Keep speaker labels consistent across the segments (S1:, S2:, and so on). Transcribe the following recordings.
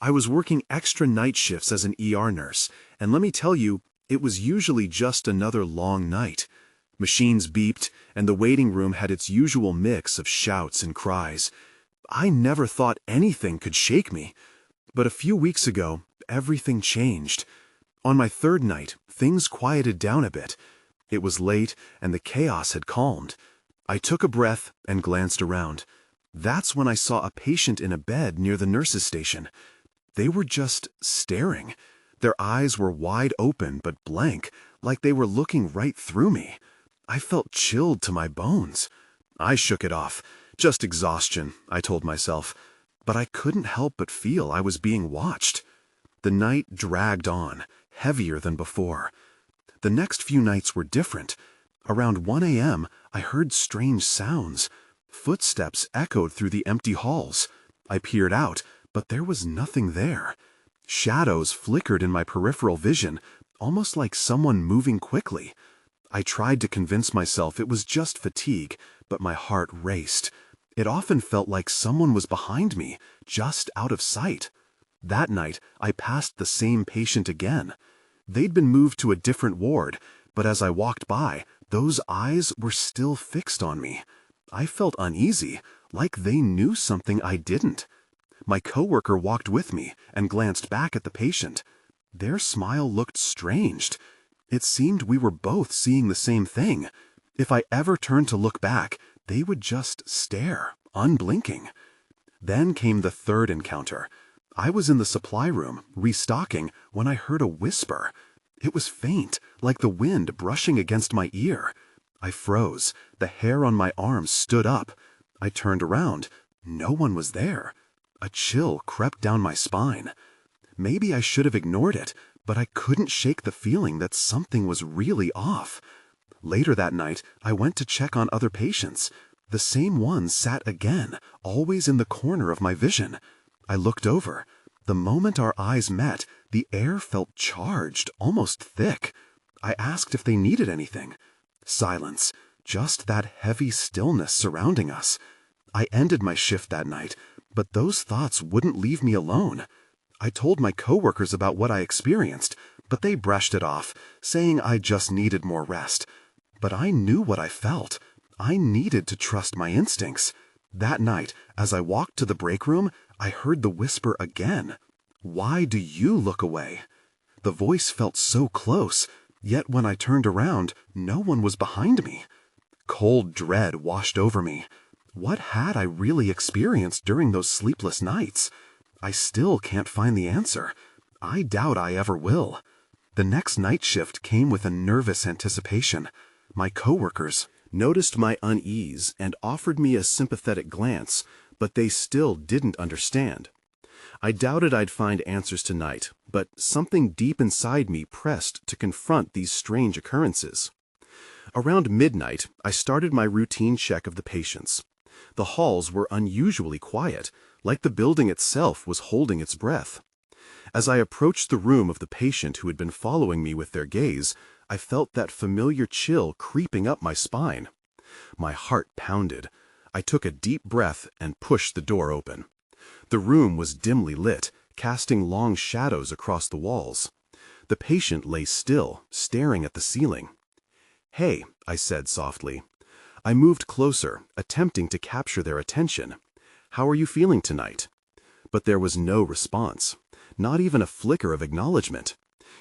S1: I was working extra night shifts as an ER nurse, and let me tell you, it was usually just another long night. Machines beeped, and the waiting room had its usual mix of shouts and cries. I never thought anything could shake me. But a few weeks ago, everything changed. On my third night, things quieted down a bit. It was late, and the chaos had calmed. I took a breath and glanced around. That's when I saw a patient in a bed near the nurse's station. They were just staring. Their eyes were wide open but blank, like they were looking right through me. I felt chilled to my bones. I shook it off. Just exhaustion, I told myself. But I couldn't help but feel I was being watched. The night dragged on, heavier than before. The next few nights were different. Around 1 a.m., I heard strange sounds. Footsteps echoed through the empty halls. I peered out, but there was nothing there. Shadows flickered in my peripheral vision, almost like someone moving quickly. I tried to convince myself it was just fatigue, but my heart raced. It often felt like someone was behind me, just out of sight. That night, I passed the same patient again. They'd been moved to a different ward, but as I walked by, those eyes were still fixed on me. I felt uneasy, like they knew something I didn't. My coworker walked with me and glanced back at the patient. Their smile looked strange. It seemed we were both seeing the same thing. If I ever turned to look back, they would just stare, unblinking. Then came the third encounter. I was in the supply room, restocking, when I heard a whisper. It was faint, like the wind brushing against my ear. I froze. The hair on my arms stood up. I turned around. No one was there. A chill crept down my spine. Maybe I should have ignored it, but I couldn't shake the feeling that something was really off. Later that night, I went to check on other patients. The same one sat again, always in the corner of my vision. I looked over. The moment our eyes met, the air felt charged, almost thick. I asked if they needed anything. Silence, just that heavy stillness surrounding us. I ended my shift that night, but those thoughts wouldn't leave me alone. I told my coworkers about what I experienced, but they brushed it off, saying I just needed more rest. But I knew what I felt. I needed to trust my instincts. That night, as I walked to the break room, I heard the whisper again. "Why do you look away?" The voice felt so close, yet when I turned around, no one was behind me. Cold dread washed over me. What had I really experienced during those sleepless nights? I still can't find the answer. I doubt I ever will. The next night shift came with a nervous anticipation. My coworkers noticed my unease and offered me a sympathetic glance, but they still didn't understand. I doubted I'd find answers tonight, but something deep inside me pressed to confront these strange occurrences. Around midnight, I started my routine check of the patients. The halls were unusually quiet, like the building itself was holding its breath. As I approached the room of the patient who had been following me with their gaze, I felt that familiar chill creeping up my spine. My heart pounded. I took a deep breath and pushed the door open. The room was dimly lit, casting long shadows across the walls. The patient lay still, staring at the ceiling. "Hey," I said softly. I moved closer, attempting to capture their attention. "How are you feeling tonight?" But there was no response, not even a flicker of acknowledgement.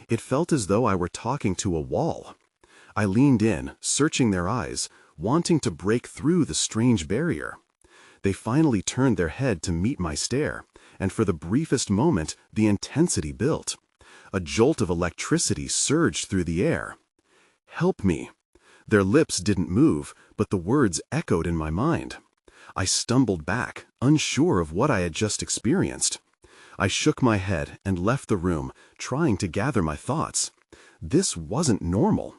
S1: It felt as though I were talking to a wall. I leaned in, searching their eyes, wanting to break through the strange barrier. They finally turned their head to meet my stare, and for the briefest moment, the intensity built. A jolt of electricity surged through the air. "Help me." Their lips didn't move, but the words echoed in my mind. I stumbled back, unsure of what I had just experienced. I shook my head and left the room, trying to gather my thoughts. This wasn't normal.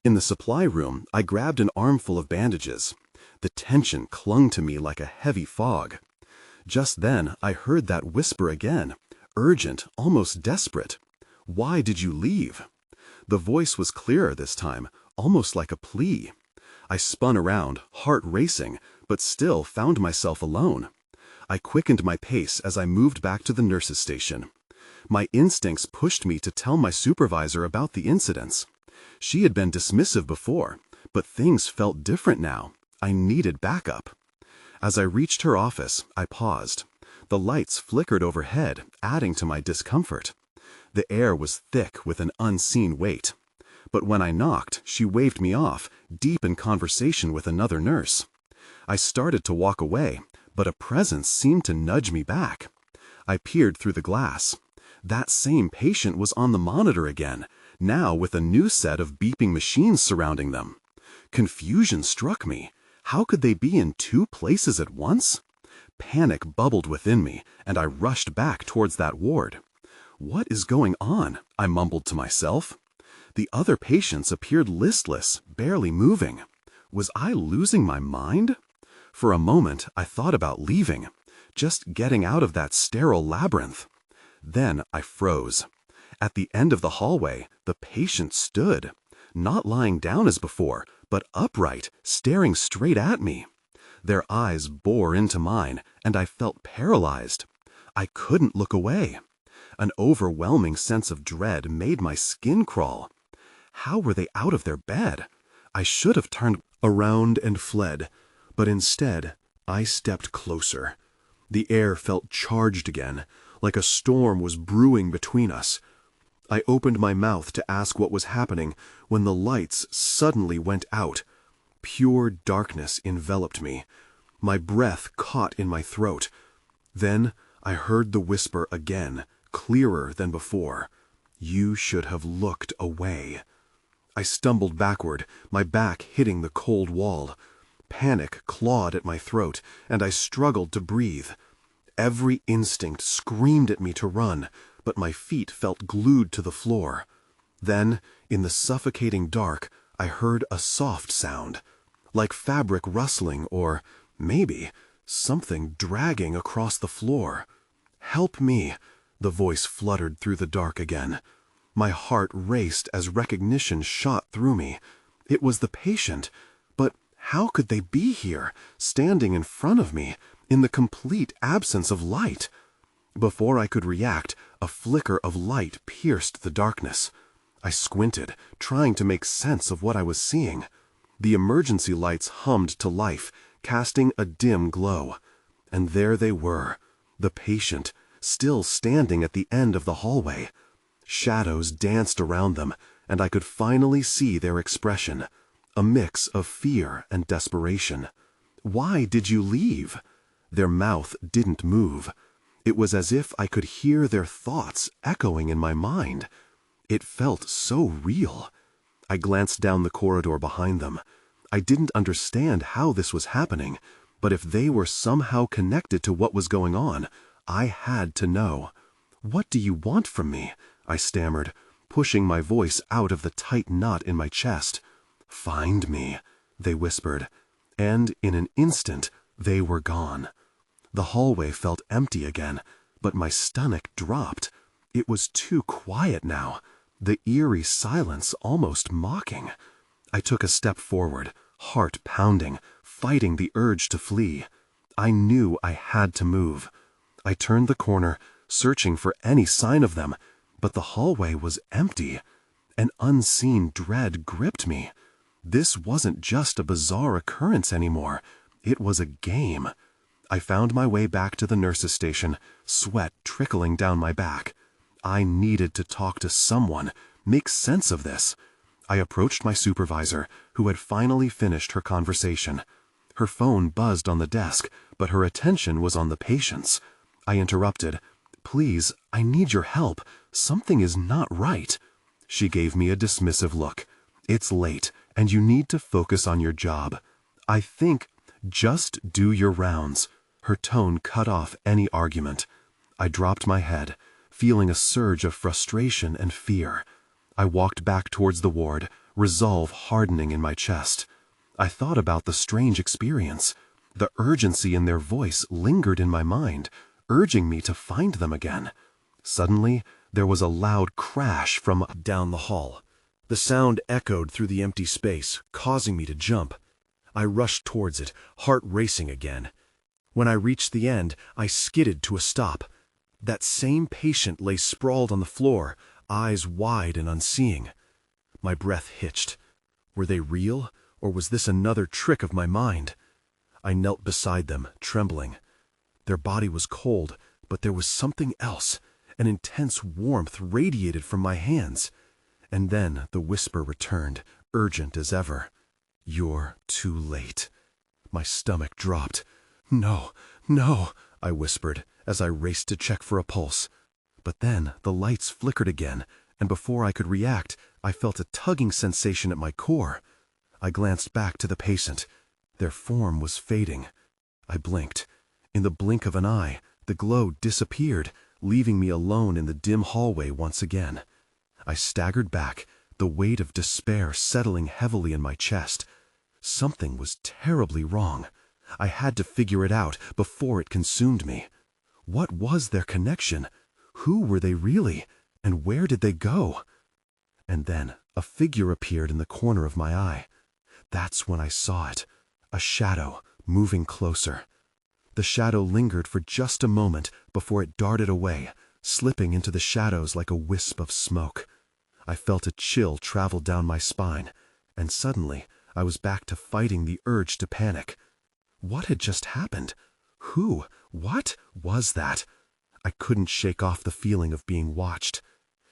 S1: In the supply room, I grabbed an armful of bandages. The tension clung to me like a heavy fog. Just then, I heard that whisper again, urgent, almost desperate. "Why did you leave?" The voice was clearer this time, almost like a plea. I spun around, heart racing, but still found myself alone. I quickened my pace as I moved back to the nurse's station. My instincts pushed me to tell my supervisor about the incidents. She had been dismissive before, but things felt different now. I needed backup. As I reached her office, I paused. The lights flickered overhead, adding to my discomfort. The air was thick with an unseen weight. But when I knocked, she waved me off, deep in conversation with another nurse. I started to walk away, but a presence seemed to nudge me back. I peered through the glass. That same patient was on the monitor again, now with a new set of beeping machines surrounding them. Confusion struck me. How could they be in two places at once? Panic bubbled within me, and I rushed back towards that ward. "What is going on?" I mumbled to myself. The other patients appeared listless, barely moving. Was I losing my mind? For a moment, I thought about leaving, just getting out of that sterile labyrinth. Then I froze. At the end of the hallway, the patient stood, not lying down as before, but upright, staring straight at me. Their eyes bore into mine, and I felt paralyzed. I couldn't look away. An overwhelming sense of dread made my skin crawl. How were they out of their bed? I should have turned around and fled, but instead, I stepped closer. The air felt charged again, like a storm was brewing between us. I opened my mouth to ask what was happening when the lights suddenly went out. Pure darkness enveloped me. My breath caught in my throat. Then I heard the whisper again, clearer than before. "You should have looked away." I stumbled backward, my back hitting the cold wall. Panic clawed at my throat, and I struggled to breathe. Every instinct screamed at me to run, but my feet felt glued to the floor. Then, in the suffocating dark, I heard a soft sound, like fabric rustling or, maybe, something dragging across the floor. "Help me!" The voice fluttered through the dark again. My heart raced as recognition shot through me. It was the patient, but how could they be here, standing in front of me, in the complete absence of light? Before I could react, a flicker of light pierced the darkness. I squinted, trying to make sense of what I was seeing. The emergency lights hummed to life, casting a dim glow. And there they were, the patient, still standing at the end of the hallway. Shadows danced around them, and I could finally see their expression, a mix of fear and desperation. "Why did you leave?" Their mouth didn't move. It was as if I could hear their thoughts echoing in my mind. It felt so real. I glanced down the corridor behind them. I didn't understand how this was happening, but if they were somehow connected to what was going on, I had to know. "What do you want from me?" I stammered, pushing my voice out of the tight knot in my chest. "Find me," they whispered, and in an instant they were gone. The hallway felt empty again, but my stomach dropped. It was too quiet now, the eerie silence almost mocking. I took a step forward, heart pounding, fighting the urge to flee. I knew I had to move. I turned the corner, searching for any sign of them, but the hallway was empty. An unseen dread gripped me. This wasn't just a bizarre occurrence anymore. It was a game. I found my way back to the nurse's station, sweat trickling down my back. I needed to talk to someone, make sense of this. I approached my supervisor, who had finally finished her conversation. Her phone buzzed on the desk, but her attention was on the patients. I interrupted. "Please, I need your help. Something is not right." She gave me a dismissive look. "It's late, and you need to focus on your job. I think, just do your rounds." Her tone cut off any argument. I dropped my head, feeling a surge of frustration and fear. I walked back towards the ward, resolve hardening in my chest. I thought about the strange experience. The urgency in their voice lingered in my mind, urging me to find them again. Suddenly, there was a loud crash from down the hall. The sound echoed through the empty space, causing me to jump. I rushed towards it, heart racing again. When I reached the end, I skidded to a stop. That same patient lay sprawled on the floor, eyes wide and unseeing. My breath hitched. Were they real, or was this another trick of my mind? I knelt beside them, trembling. Their body was cold, but there was something else. An intense warmth radiated from my hands. And then the whisper returned, urgent as ever. "You're too late." My stomach dropped. "No, no," I whispered as I raced to check for a pulse. But then the lights flickered again, and before I could react, I felt a tugging sensation at my core. I glanced back to the patient. Their form was fading. I blinked. In the blink of an eye, the glow disappeared, leaving me alone in the dim hallway once again. I staggered back, the weight of despair settling heavily in my chest. Something was terribly wrong. I had to figure it out before it consumed me. What was their connection? Who were they really? And where did they go? And then a figure appeared in the corner of my eye. That's when I saw it. A shadow, moving closer. The shadow lingered for just a moment before it darted away, slipping into the shadows like a wisp of smoke. I felt a chill travel down my spine, and suddenly I was back to fighting the urge to panic. What had just happened? What was that? I couldn't shake off the feeling of being watched.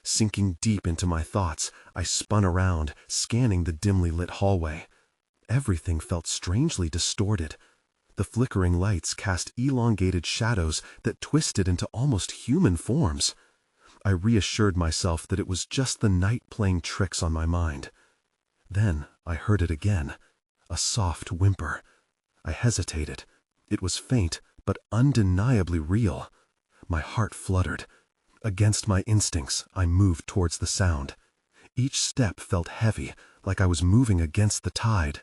S1: Sinking deep into my thoughts, I spun around, scanning the dimly lit hallway. Everything felt strangely distorted. The flickering lights cast elongated shadows that twisted into almost human forms. I reassured myself that it was just the night playing tricks on my mind. Then I heard it again, a soft whimper. I hesitated. It was faint, but undeniably real. My heart fluttered. Against my instincts, I moved towards the sound. Each step felt heavy, like I was moving against the tide.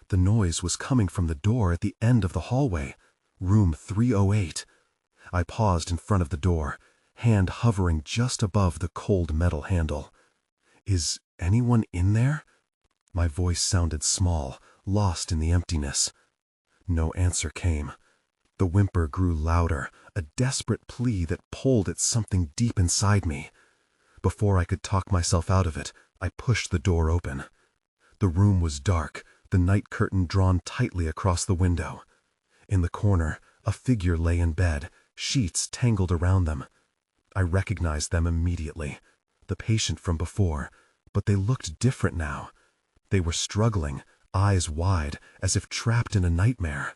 S1: The noise was coming from the door at the end of the hallway, room 308. I paused in front of the door, hand hovering just above the cold metal handle. "Is anyone in there?" My voice sounded small, lost in the emptiness. No answer came. The whimper grew louder, a desperate plea that pulled at something deep inside me. Before I could talk myself out of it, I pushed the door open. The room was dark, the night curtain drawn tightly across the window. In the corner, a figure lay in bed, sheets tangled around them. I recognized them immediately, the patient from before, but they looked different now. They were struggling, eyes wide, as if trapped in a nightmare.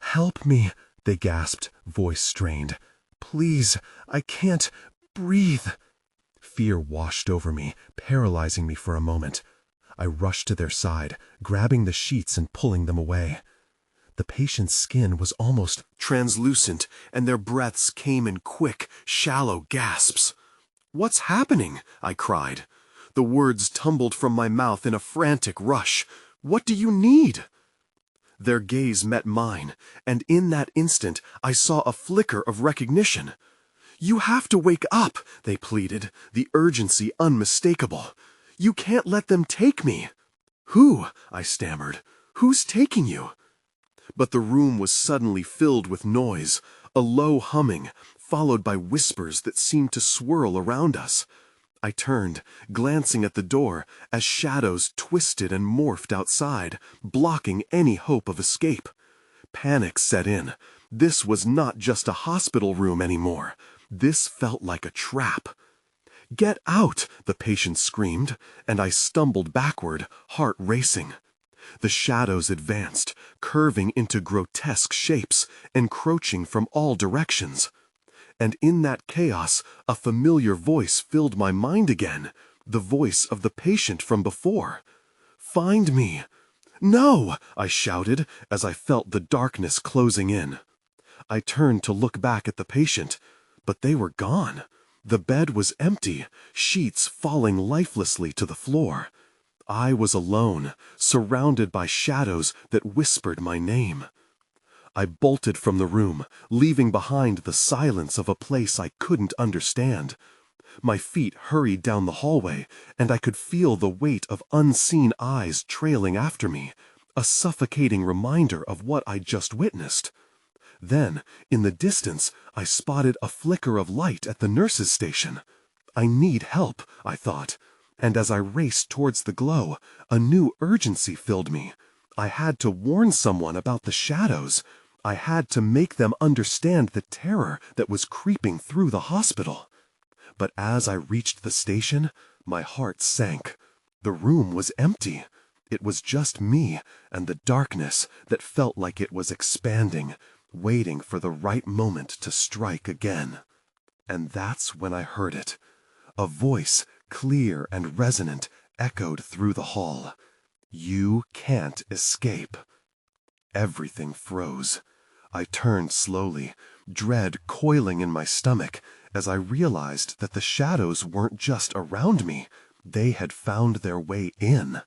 S1: "Help me," they gasped, voice strained. "Please, I can't breathe." Fear washed over me, paralyzing me for a moment. I rushed to their side, grabbing the sheets and pulling them away. The patient's skin was almost translucent, and their breaths came in quick, shallow gasps. "What's happening?" I cried. The words tumbled from my mouth in a frantic rush. "What do you need?" Their gaze met mine, and in that instant I saw a flicker of recognition. "You have to wake up," they pleaded, the urgency unmistakable. "You can't let them take me." "Who?" I stammered. "Who's taking you?" But the room was suddenly filled with noise, a low humming, followed by whispers that seemed to swirl around us. I turned, glancing at the door, as shadows twisted and morphed outside, blocking any hope of escape. Panic set in. This was not just a hospital room anymore. This felt like a trap. "Get out!" the patient screamed, and I stumbled backward, heart racing. The shadows advanced, curving into grotesque shapes, encroaching from all directions. And in that chaos, a familiar voice filled my mind again, the voice of the patient from before. "Find me!" "No!" I shouted as I felt the darkness closing in. I turned to look back at the patient, but they were gone. The bed was empty, sheets falling lifelessly to the floor. I was alone, surrounded by shadows that whispered my name. I bolted from the room, leaving behind the silence of a place I couldn't understand. My feet hurried down the hallway, and I could feel the weight of unseen eyes trailing after me, a suffocating reminder of what I'd just witnessed. Then, in the distance, I spotted a flicker of light at the nurse's station. I need help, I thought, and as I raced towards the glow, a new urgency filled me. I had to warn someone about the shadows. I had to make them understand the terror that was creeping through the hospital. But as I reached the station, my heart sank. The room was empty. It was just me and the darkness that felt like it was expanding, waiting for the right moment to strike again. And that's when I heard it. A voice, clear and resonant, echoed through the hall. "You can't escape." Everything froze. I turned slowly, dread coiling in my stomach, as I realized that the shadows weren't just around me, they had found their way in.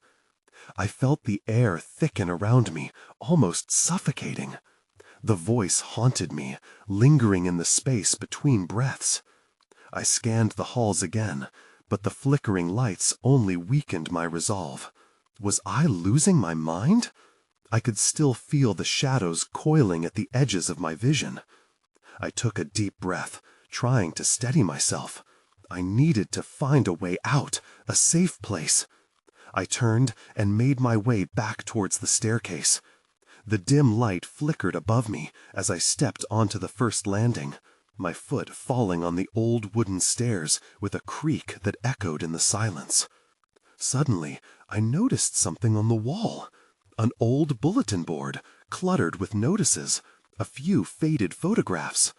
S1: I felt the air thicken around me, almost suffocating. The voice haunted me, lingering in the space between breaths. I scanned the halls again, but the flickering lights only weakened my resolve. Was I losing my mind? I could still feel the shadows coiling at the edges of my vision. I took a deep breath, trying to steady myself. I needed to find a way out, a safe place. I turned and made my way back towards the staircase. The dim light flickered above me as I stepped onto the first landing, my foot falling on the old wooden stairs with a creak that echoed in the silence. Suddenly, I noticed something on the wall. An old bulletin board, cluttered with notices, a few faded photographs.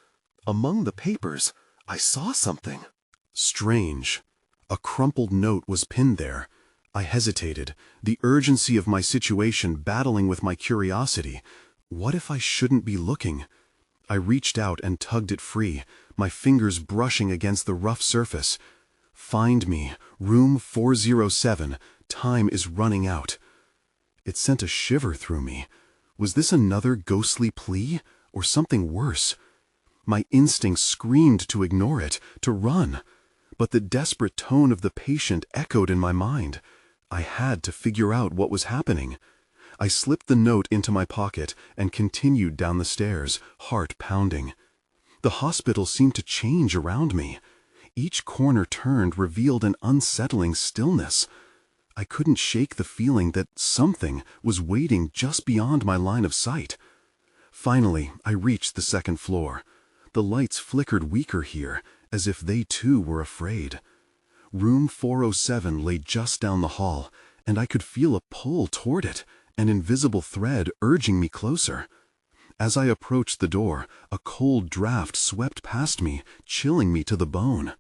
S1: Among the papers, I saw something. Strange. A crumpled note was pinned there. I hesitated, the urgency of my situation battling with my curiosity. What if I shouldn't be looking? I reached out and tugged it free, my fingers brushing against the rough surface. "Find me, room 407, time is running out." It sent a shiver through me. Was this another ghostly plea, or something worse? My instincts screamed to ignore it, to run. But the desperate tone of the patient echoed in my mind. I had to figure out what was happening. I slipped the note into my pocket and continued down the stairs, heart pounding. The hospital seemed to change around me. Each corner turned revealed an unsettling stillness. I couldn't shake the feeling that something was waiting just beyond my line of sight. Finally, I reached the second floor. The lights flickered weaker here, as if they too were afraid. Room 407 lay just down the hall, and I could feel a pull toward it, an invisible thread urging me closer. As I approached the door, a cold draft swept past me, chilling me to the bone.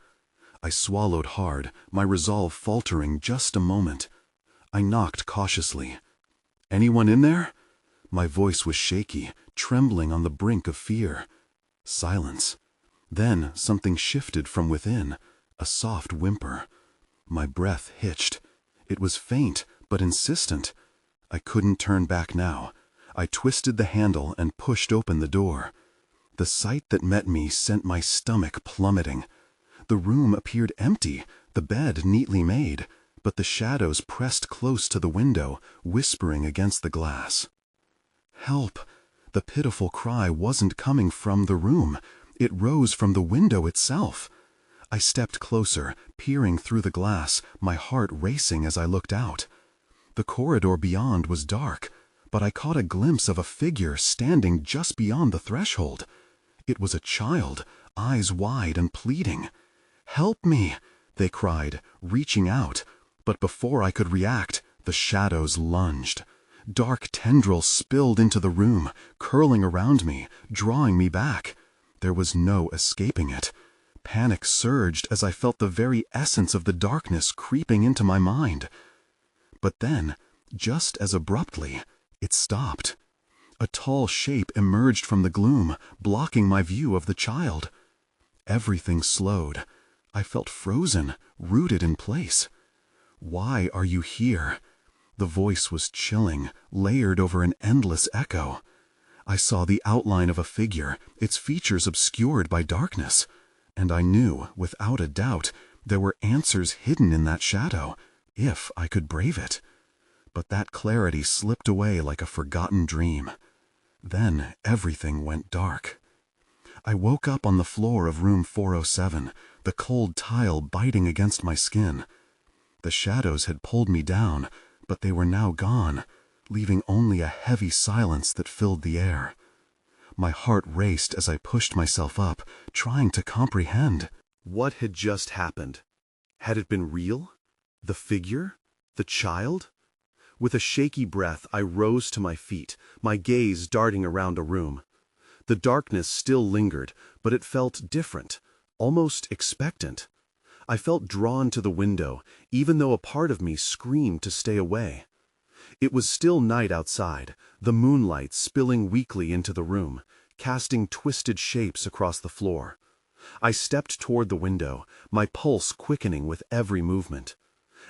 S1: I swallowed hard, my resolve faltering just a moment. I knocked cautiously. "Anyone in there?" My voice was shaky, trembling on the brink of fear. Silence. Then something shifted from within, a soft whimper. My breath hitched. It was faint, but insistent. I couldn't turn back now. I twisted the handle and pushed open the door. The sight that met me sent my stomach plummeting. The room appeared empty, the bed neatly made, but the shadows pressed close to the window, whispering against the glass. Help! The pitiful cry wasn't coming from the room. It rose from the window itself. I stepped closer, peering through the glass, my heart racing as I looked out. The corridor beyond was dark, but I caught a glimpse of a figure standing just beyond the threshold. It was a child, eyes wide and pleading. "Help me!" they cried, reaching out. But before I could react, the shadows lunged. Dark tendrils spilled into the room, curling around me, drawing me back. There was no escaping it. Panic surged as I felt the very essence of the darkness creeping into my mind. But then, just as abruptly, it stopped. A tall shape emerged from the gloom, blocking my view of the child. Everything slowed. I felt frozen, rooted in place. "Why are you here?" The voice was chilling, layered over an endless echo. I saw the outline of a figure, its features obscured by darkness. And I knew, without a doubt, there were answers hidden in that shadow, if I could brave it. But that clarity slipped away like a forgotten dream. Then everything went dark. I woke up on the floor of room 407, the cold tile biting against my skin. The shadows had pulled me down, but they were now gone, leaving only a heavy silence that filled the air. My heart raced as I pushed myself up, trying to comprehend. What had just happened? Had it been real? The figure? The child? With a shaky breath, I rose to my feet, my gaze darting around a room. The darkness still lingered, but it felt different, almost expectant. I felt drawn to the window, even though a part of me screamed to stay away. It was still night outside, the moonlight spilling weakly into the room, casting twisted shapes across the floor. I stepped toward the window, my pulse quickening with every movement.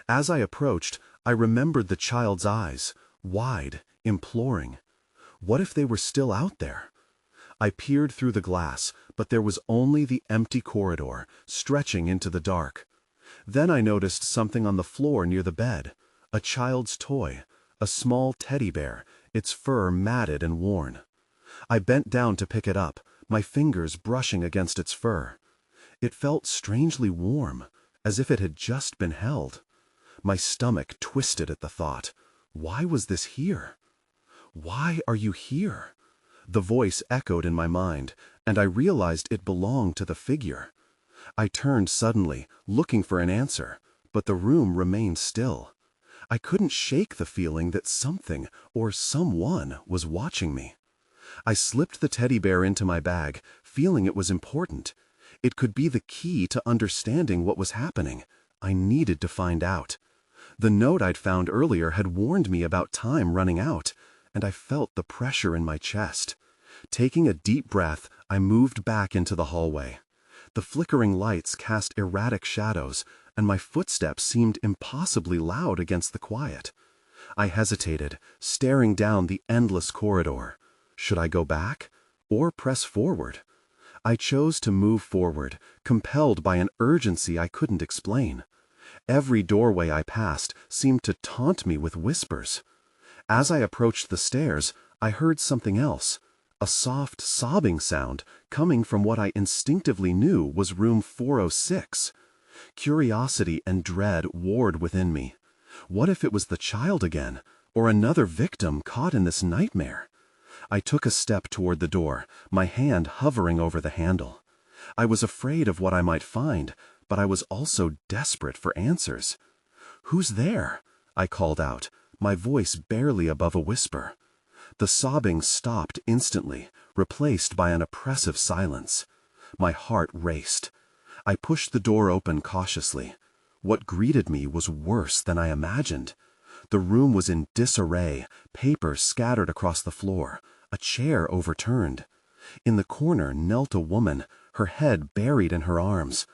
S1: As I approached, I remembered the child's eyes, wide, imploring. What if they were still out there? I peered through the glass, but there was only the empty corridor, stretching into the dark. Then I noticed something on the floor near the bed, a child's toy, a small teddy bear, its fur matted and worn. I bent down to pick it up, my fingers brushing against its fur. It felt strangely warm, as if it had just been held. My stomach twisted at the thought. Why was this here? Why are you here? The voice echoed in my mind, and I realized it belonged to the figure. I turned suddenly, looking for an answer, but the room remained still. I couldn't shake the feeling that something or someone was watching me. I slipped the teddy bear into my bag, feeling it was important. It could be the key to understanding what was happening. I needed to find out. The note I'd found earlier had warned me about time running out, and I felt the pressure in my chest. Taking a deep breath, I moved back into the hallway. The flickering lights cast erratic shadows, and my footsteps seemed impossibly loud against the quiet. I hesitated, staring down the endless corridor. Should I go back, or press forward? I chose to move forward, compelled by an urgency I couldn't explain. Every doorway I passed seemed to taunt me with whispers. As I approached the stairs, I heard something else, a soft sobbing sound coming from what I instinctively knew was room 406. Curiosity and dread warred within me. What if it was the child again, or another victim caught in this nightmare? I took a step toward the door, my hand hovering over the handle. I was afraid of what I might find, but I was also desperate for answers. "Who's there?" I called out, my voice barely above a whisper. The sobbing stopped instantly, replaced by an oppressive silence. My heart raced. I pushed the door open cautiously. What greeted me was worse than I imagined. The room was in disarray, papers scattered across the floor, a chair overturned. In the corner knelt a woman, her head buried in her arms.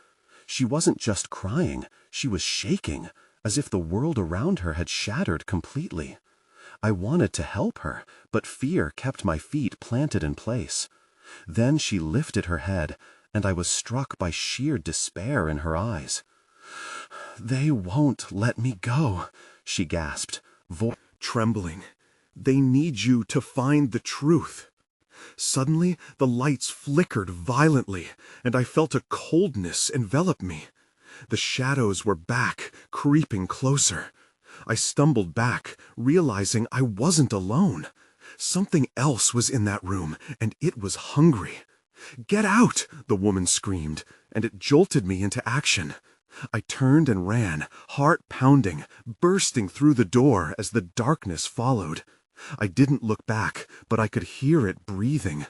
S1: She wasn't just crying, she was shaking, as if the world around her had shattered completely. I wanted to help her, but fear kept my feet planted in place. Then she lifted her head, and I was struck by sheer despair in her eyes. "They won't let me go," she gasped, trembling. "They need you to find the truth." Suddenly, the lights flickered violently, and I felt a coldness envelop me. The shadows were back, creeping closer. I stumbled back, realizing I wasn't alone. Something else was in that room, and it was hungry. "Get out!" the woman screamed, and it jolted me into action. I turned and ran, heart pounding, bursting through the door as the darkness followed. I didn't look back, but I could hear it breathing.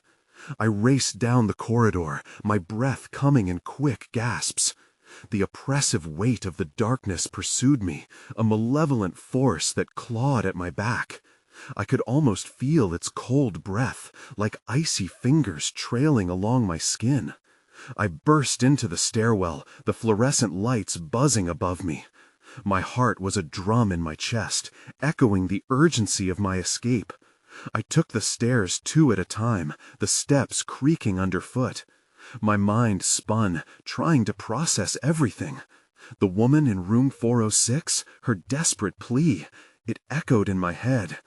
S1: I raced down the corridor, my breath coming in quick gasps. The oppressive weight of the darkness pursued me, a malevolent force that clawed at my back. I could almost feel its cold breath, like icy fingers trailing along my skin. I burst into the stairwell, the fluorescent lights buzzing above me. My heart was a drum in my chest, echoing the urgency of my escape. I took the stairs 2 at a time, the steps creaking underfoot. My mind spun, trying to process everything. The woman in room 406, her desperate plea, it echoed in my head.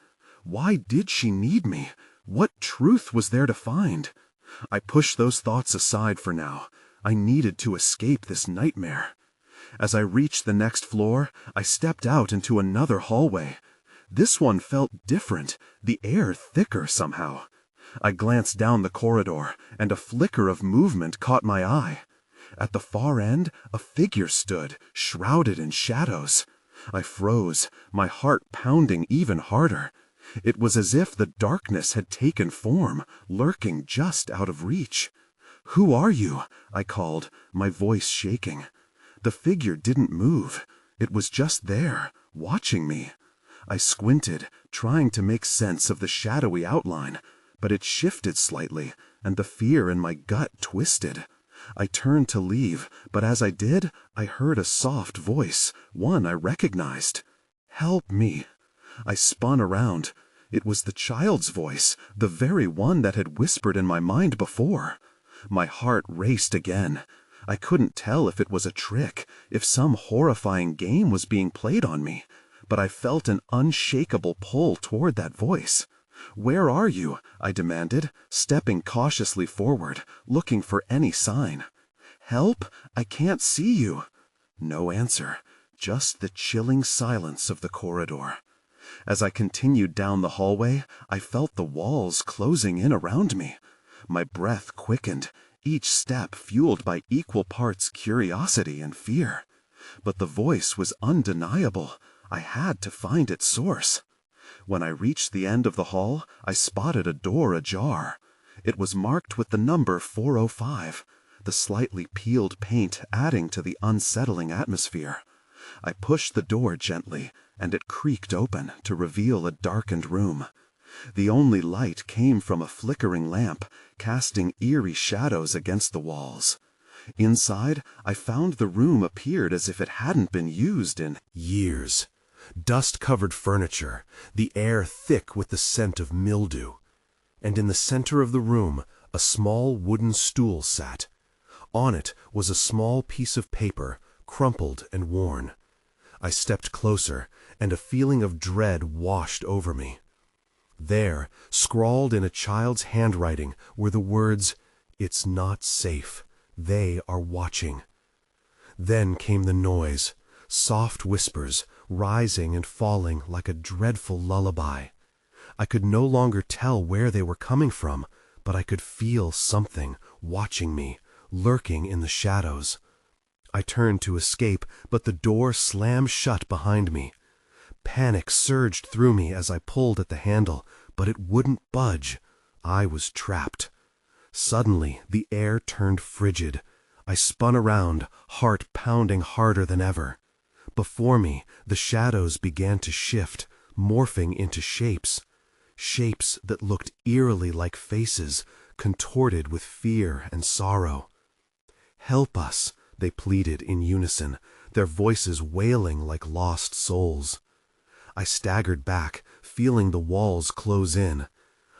S1: Why did she need me? What truth was there to find? I pushed those thoughts aside for now. I needed to escape this nightmare. As I reached the next floor, I stepped out into another hallway. This one felt different, the air thicker somehow. I glanced down the corridor, and a flicker of movement caught my eye. At the far end, a figure stood, shrouded in shadows. I froze, my heart pounding even harder. It was as if the darkness had taken form, lurking just out of reach. "Who are you?" I called, my voice shaking. The figure didn't move. It was just there, watching me. I squinted, trying to make sense of the shadowy outline, but it shifted slightly, and the fear in my gut twisted. I turned to leave, but as I did, I heard a soft voice, one I recognized. "Help me." I spun around. It was the child's voice, the very one that had whispered in my mind before. My heart raced again. I couldn't tell if it was a trick, if some horrifying game was being played on me, but I felt an unshakable pull toward that voice. "Where are you?" I demanded, stepping cautiously forward, looking for any sign. "Help? I can't see you." No answer, just the chilling silence of the corridor. As I continued down the hallway, I felt the walls closing in around me. My breath quickened, each step fueled by equal parts curiosity and fear. But the voice was undeniable. I had to find its source. When I reached the end of the hall, I spotted a door ajar. It was marked with the number 405, the slightly peeled paint adding to the unsettling atmosphere. I pushed the door gently, and it creaked open to reveal a darkened room. The only light came from a flickering lamp, casting eerie shadows against the walls. Inside, I found the room appeared as if it hadn't been used in years. Dust-covered furniture, the air thick with the scent of mildew. And in the center of the room, a small wooden stool sat. On it was a small piece of paper, crumpled and worn. I stepped closer, and a feeling of dread washed over me. There, scrawled in a child's handwriting, were the words, "It's not safe. They are watching." Then came the noise, soft whispers, rising and falling like a dreadful lullaby. I could no longer tell where they were coming from, but I could feel something watching me, lurking in the shadows. I turned to escape, but the door slammed shut behind me. Panic surged through me as I pulled at the handle, but it wouldn't budge. I was trapped. Suddenly, the air turned frigid. I spun around, heart pounding harder than ever. Before me, the shadows began to shift, morphing into shapes. Shapes that looked eerily like faces, contorted with fear and sorrow. "Help us," they pleaded in unison, their voices wailing like lost souls. I staggered back, feeling the walls close in.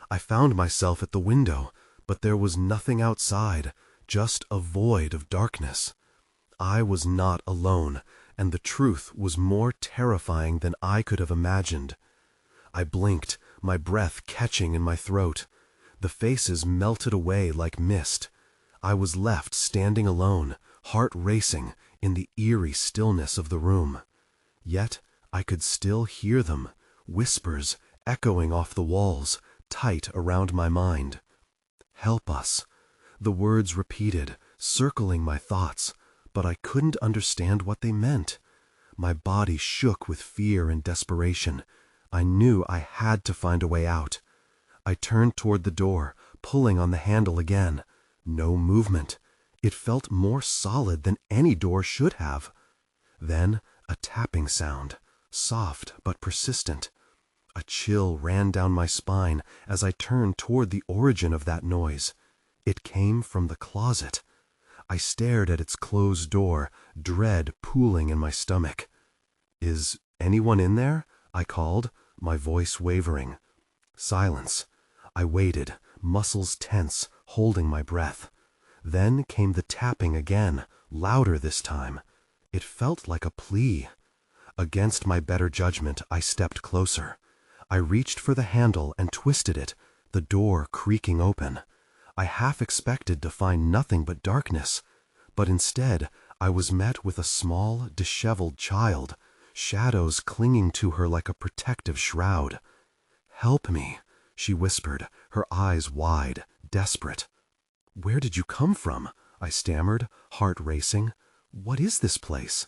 S1: I found myself at the window, but there was nothing outside, just a void of darkness. I was not alone, and the truth was more terrifying than I could have imagined. I blinked, my breath catching in my throat. The faces melted away like mist. I was left standing alone, heart racing, in the eerie stillness of the room. Yet I could still hear them, whispers echoing off the walls, tight around my mind. "Help us." The words repeated, circling my thoughts, but I couldn't understand what they meant. My body shook with fear and desperation. I knew I had to find a way out. I turned toward the door, pulling on the handle again. No movement. It felt more solid than any door should have. Then a tapping sound, soft but persistent. A chill ran down my spine as I turned toward the origin of that noise. It came from the closet. I stared at its closed door, dread pooling in my stomach. "Is anyone in there?" I called, my voice wavering. Silence. I waited, muscles tense, holding my breath. Then came the tapping again, louder this time. It felt like a plea. Against my better judgment, I stepped closer. I reached for the handle and twisted it, the door creaking open. I half expected to find nothing but darkness, but instead I was met with a small, disheveled child, shadows clinging to her like a protective shroud. "Help me," she whispered, her eyes wide, desperate. "Where did you come from?" I stammered, heart racing. "What is this place?"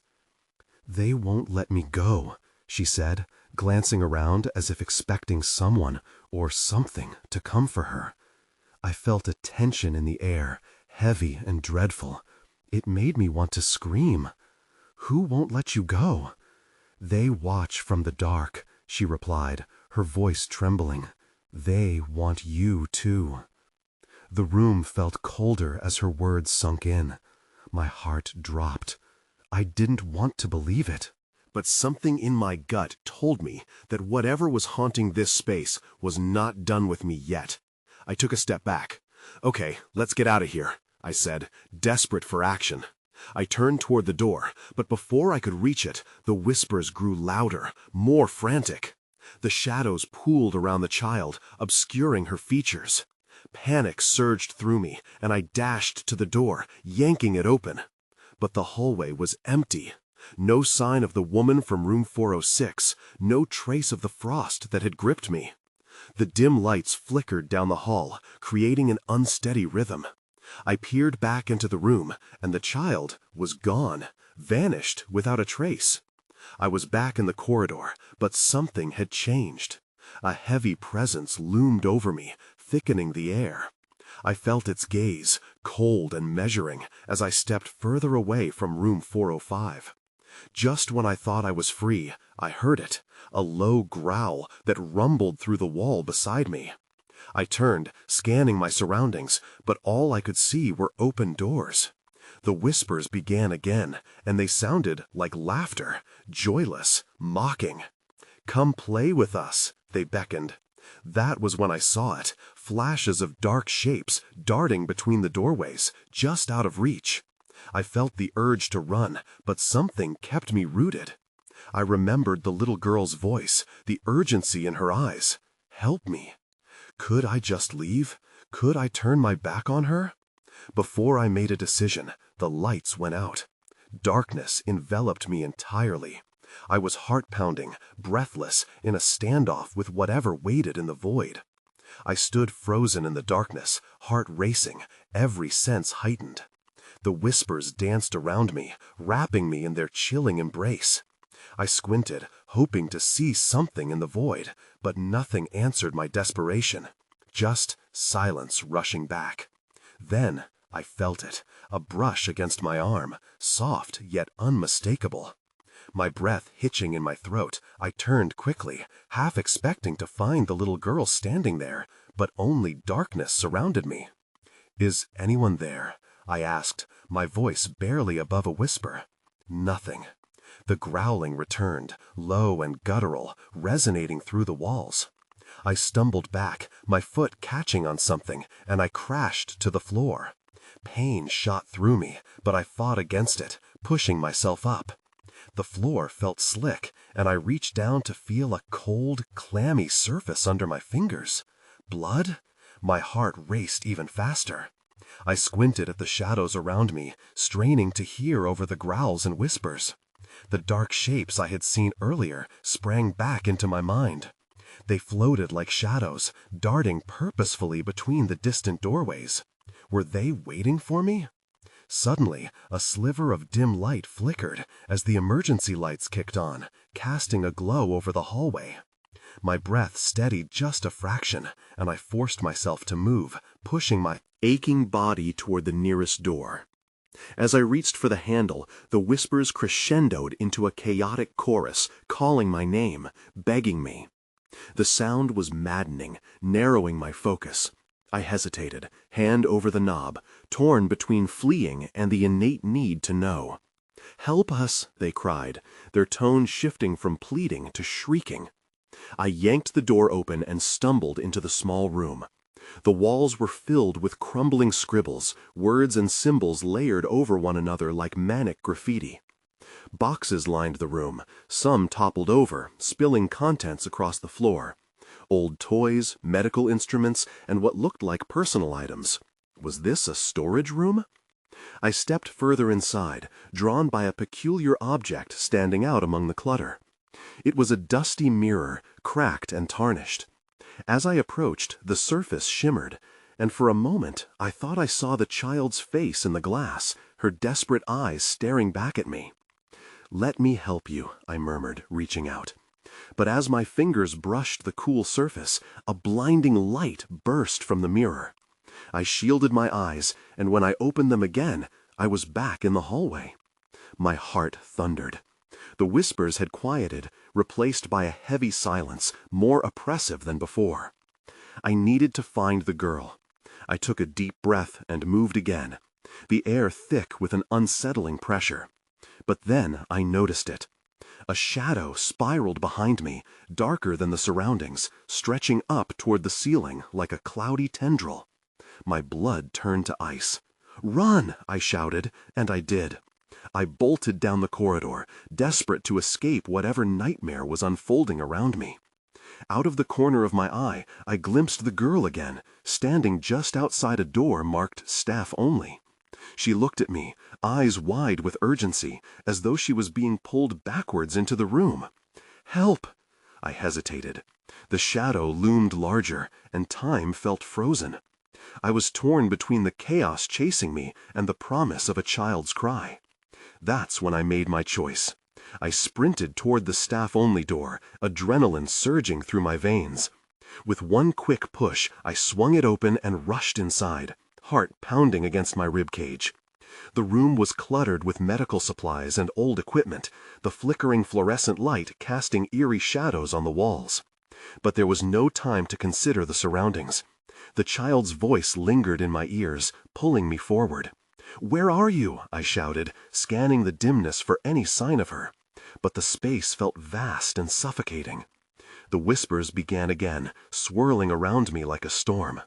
S1: "They won't let me go," she said, glancing around as if expecting someone or something to come for her. I felt a tension in the air, heavy and dreadful. It made me want to scream. "Who won't let you go?" "They watch from the dark," she replied, her voice trembling. "They want you too." The room felt colder as her words sunk in. My heart dropped. I didn't want to believe it, but something in my gut told me that whatever was haunting this space was not done with me yet. I took a step back. "Okay, let's get out of here," I said, desperate for action. I turned toward the door, but before I could reach it, the whispers grew louder, more frantic. The shadows pooled around the child, obscuring her features. Panic surged through me, and I dashed to the door, yanking it open. But the hallway was empty. No sign of the woman from room 406, no trace of the frost that had gripped me. The dim lights flickered down the hall, creating an unsteady rhythm. I peered back into the room, and the child was gone, vanished without a trace. I was back in the corridor, but something had changed. A heavy presence loomed over me, thickening the air. I felt its gaze, cold and measuring, as I stepped further away from room 405. Just when I thought I was free, I heard it, a low growl that rumbled through the wall beside me. I turned, scanning my surroundings, but all I could see were open doors. The whispers began again, and they sounded like laughter, joyless, mocking. "Come play with us," they beckoned. That was when I saw it, flashes of dark shapes darting between the doorways, just out of reach. I felt the urge to run, but something kept me rooted. I remembered the little girl's voice, the urgency in her eyes. Help me. Could I just leave? Could I turn my back on her? Before I made a decision, the lights went out. Darkness enveloped me entirely. I was heart-pounding, breathless, in a standoff with whatever waited in the void. I stood frozen in the darkness, heart racing, every sense heightened. The whispers danced around me, wrapping me in their chilling embrace. I squinted, hoping to see something in the void, but nothing answered my desperation. Just silence rushing back. Then I felt it, a brush against my arm, soft yet unmistakable. My breath hitching in my throat, I turned quickly, half expecting to find the little girl standing there, but only darkness surrounded me. "Is anyone there?" I asked, my voice barely above a whisper. Nothing. The growling returned, low and guttural, resonating through the walls. I stumbled back, my foot catching on something, and I crashed to the floor. Pain shot through me, but I fought against it, pushing myself up. The floor felt slick, and I reached down to feel a cold, clammy surface under my fingers. Blood? My heart raced even faster. I squinted at the shadows around me, straining to hear over the growls and whispers. The dark shapes I had seen earlier sprang back into my mind. They floated like shadows, darting purposefully between the distant doorways. Were they waiting for me? Suddenly, a sliver of dim light flickered as the emergency lights kicked on, casting a glow over the hallway. My breath steadied just a fraction, and I forced myself to move, pushing my aching body toward the nearest door. As I reached for the handle, the whispers crescendoed into a chaotic chorus, calling my name, begging me. The sound was maddening, narrowing my focus. I hesitated, hand over the knob, torn between fleeing and the innate need to know. "Help us," they cried, their tone shifting from pleading to shrieking. I yanked the door open and stumbled into the small room. The walls were filled with crumbling scribbles, words and symbols layered over one another like manic graffiti. Boxes lined the room, some toppled over, spilling contents across the floor. Old toys, medical instruments, and what looked like personal items. Was this a storage room? I stepped further inside, drawn by a peculiar object standing out among the clutter. It was a dusty mirror, cracked and tarnished. As I approached, the surface shimmered, and for a moment I thought I saw the child's face in the glass, her desperate eyes staring back at me. "Let me help you," I murmured, reaching out. But as my fingers brushed the cool surface, a blinding light burst from the mirror. I shielded my eyes, and when I opened them again, I was back in the hallway. My heart thundered. The whispers had quieted, replaced by a heavy silence, more oppressive than before. I needed to find the girl. I took a deep breath and moved again, the air thick with an unsettling pressure. But then I noticed it. A shadow spiraled behind me, darker than the surroundings, stretching up toward the ceiling like a cloudy tendril. My blood turned to ice. "Run!" I shouted, and I did. I bolted down the corridor, desperate to escape whatever nightmare was unfolding around me. Out of the corner of my eye, I glimpsed the girl again, standing just outside a door marked "Staff Only." She looked at me, eyes wide with urgency, as though she was being pulled backwards into the room. "Help!" I hesitated. The shadow loomed larger, and time felt frozen. I was torn between the chaos chasing me and the promise of a child's cry. That's when I made my choice. I sprinted toward the staff-only door, adrenaline surging through my veins. With one quick push, I swung it open and rushed inside, heart pounding against my ribcage. The room was cluttered with medical supplies and old equipment, the flickering fluorescent light casting eerie shadows on the walls. But there was no time to consider the surroundings. The child's voice lingered in my ears, pulling me forward. "Where are you?" I shouted, scanning the dimness for any sign of her. But the space felt vast and suffocating. The whispers began again, swirling around me like a storm.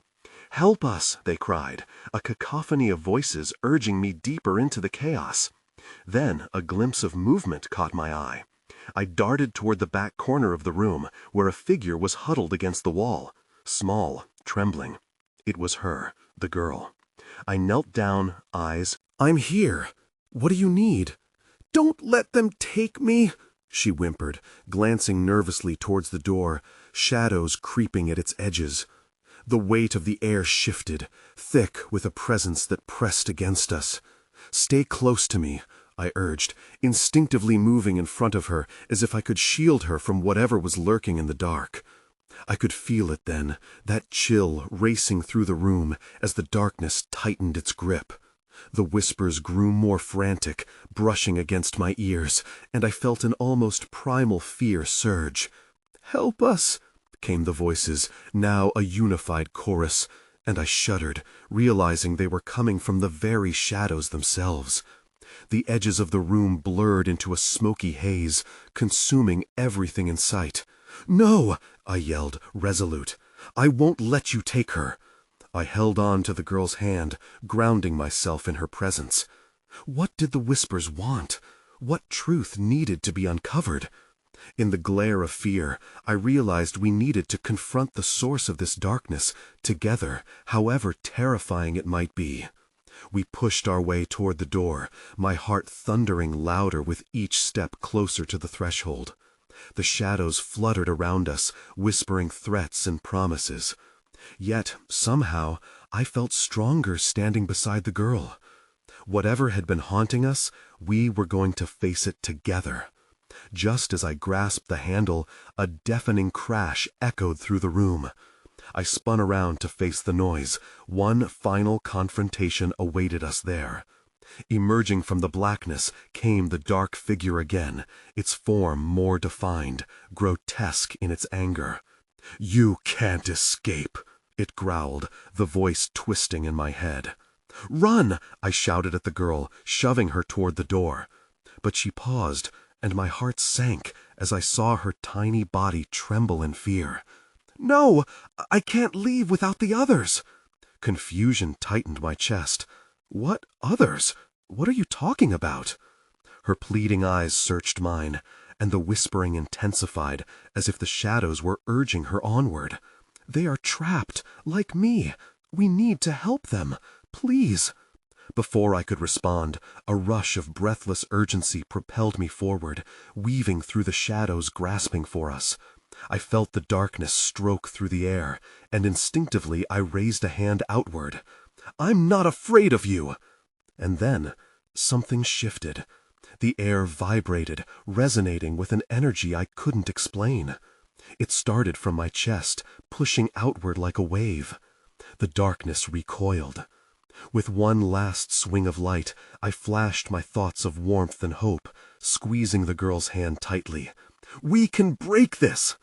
S1: "Help us!" they cried, a cacophony of voices urging me deeper into the chaos. Then a glimpse of movement caught my eye. I darted toward the back corner of the room, where a figure was huddled against the wall, small, trembling. It was her, the girl. I knelt down, eyes. "I'm here. What do you need?" "Don't let them take me," she whimpered, glancing nervously towards the door, shadows creeping at its edges. The weight of the air shifted, thick with a presence that pressed against us. "Stay close to me," I urged, instinctively moving in front of her as if I could shield her from whatever was lurking in the dark. I could feel it then, that chill racing through the room as the darkness tightened its grip. The whispers grew more frantic, brushing against my ears, and I felt an almost primal fear surge. "Help us!" came the voices, now a unified chorus, and I shuddered, realizing they were coming from the very shadows themselves. The edges of the room blurred into a smoky haze, consuming everything in sight. "No!" I yelled, resolute. "I won't let you take her." I held on to the girl's hand, grounding myself in her presence. What did the whispers want? What truth needed to be uncovered? In the glare of fear, I realized we needed to confront the source of this darkness, together, however terrifying it might be. We pushed our way toward the door, my heart thundering louder with each step closer to the threshold. The shadows fluttered around us, whispering threats and promises. Yet, somehow, I felt stronger standing beside the girl. Whatever had been haunting us, we were going to face it together. Just as I grasped the handle, a deafening crash echoed through the room. I spun around to face the noise. One final confrontation awaited us there. Emerging from the blackness came the dark figure again, its form more defined, grotesque in its anger. "You can't escape," it growled, the voice twisting in my head. "Run!" I shouted at the girl, shoving her toward the door. But she paused, and my heart sank as I saw her tiny body tremble in fear. "No! I can't leave without the others!" Confusion tightened my chest. "What others? What are you talking about?"
S2: Her pleading eyes searched mine, and the whispering intensified as if the shadows were urging her onward. "They are trapped, like me. We need to help them. Please." Before I could respond, a rush of breathless urgency propelled me forward, weaving through the shadows grasping for us. I felt the darkness stroke through the air, and instinctively I raised a hand outward. "I'm not afraid of you!" And then, something shifted. The air vibrated, resonating with an energy I couldn't explain. It started from my chest, pushing outward like a wave. The darkness recoiled. With one last swing of light, I flashed my thoughts of warmth and hope, squeezing the girl's hand tightly. "We can break this!"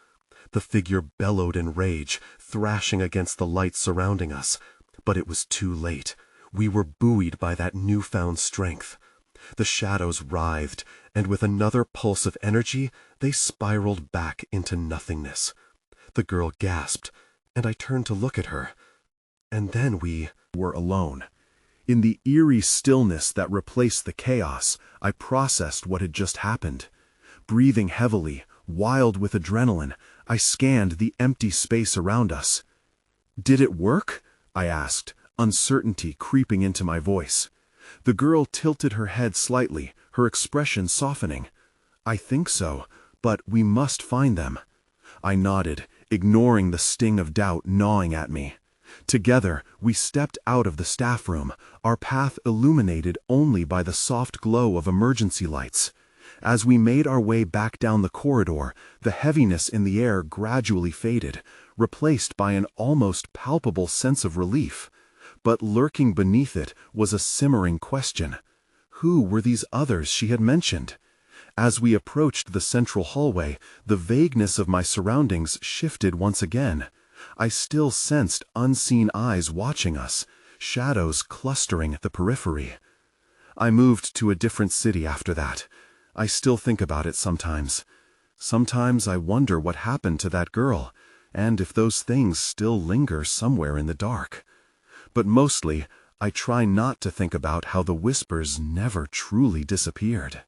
S2: The figure bellowed in rage, thrashing against the light surrounding us. But it was too late. We were buoyed by that newfound strength. The shadows writhed, and with another pulse of energy, they spiraled back into nothingness. The girl gasped, and I turned to look at her. And then we
S1: were alone. In the eerie stillness that replaced the chaos, I processed what had just happened. Breathing heavily, wild with adrenaline, I scanned the empty space around us. "Did it work?" I asked, uncertainty creeping into my voice. The girl tilted her head slightly, her expression softening. "I think so, but we must find them." I nodded, ignoring the sting of doubt gnawing at me. Together, we stepped out of the staff room, our path illuminated only by the soft glow of emergency lights. As we made our way back down the corridor, the heaviness in the air gradually faded, replaced by an almost palpable sense of relief. But lurking beneath it was a simmering question. Who were these others she had mentioned? As we approached the central hallway, the vagueness of my surroundings shifted once again. I still sensed unseen eyes watching us, shadows clustering at the periphery. I moved to a different city after that. I still think about it sometimes. Sometimes I wonder what happened to that girl, and if those things still linger somewhere in the dark. But mostly, I try not to think about how the whispers never truly disappeared.